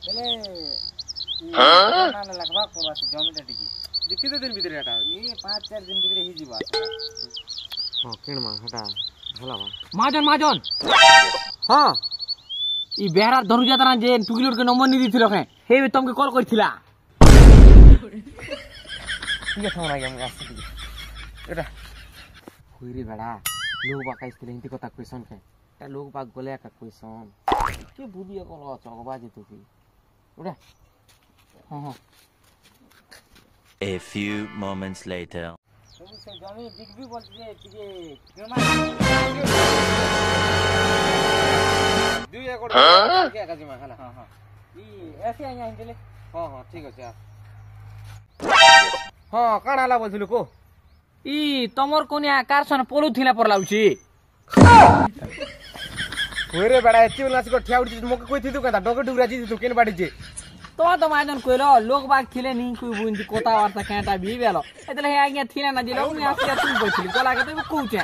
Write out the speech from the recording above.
বেলে না লাগবা করবা জমিটা টিকি যে কেতে দিন ভিতরে এটা এই 5-4 দিন ভিতরে হই ଯିବା ହଁ କିଣମା ହେଟା ଭଲ ବା महाजन ହଁ ई बेहरा धनु जाता जे टुकिलोड के नंबर नहीं दिथिलो के हे तुमके कॉल करथिला ठीक है ना हम आसी एटा होइरी बेड़ा लोग बा काइस्ते हिंदी कथा क्वेश्चन के ता लोग बा गले का क्वेश्चन के बुदिया कोन चगबा जे तू की उड़ा हां हां A few moments later. ସବୁ ସେ ଜମି ବିକବି ବୋଲ ଯେ ଟିକେ କେମା 2 एकड़ के का जिमा हला हां हां ई ऐसे आया हिंदले हां हां ठीक আছে हां काण हला बोलथिलु को ई तमर कोनिया कार सन पोलु थिला पर लाउची होइरे बेड़ा एति नाच को ठियाउडी मके कोइ थितु कता डगे डुगरा जी तू केन बाडी जे तो महाजन कोइलो लोग बाग थिले नी कोइ बुंदी कोता वार्ता काटा भी बेलो एतले हे आज्ञा थिला ना दिलो मी आसी तुम बोथिली कोला के तो कहूचे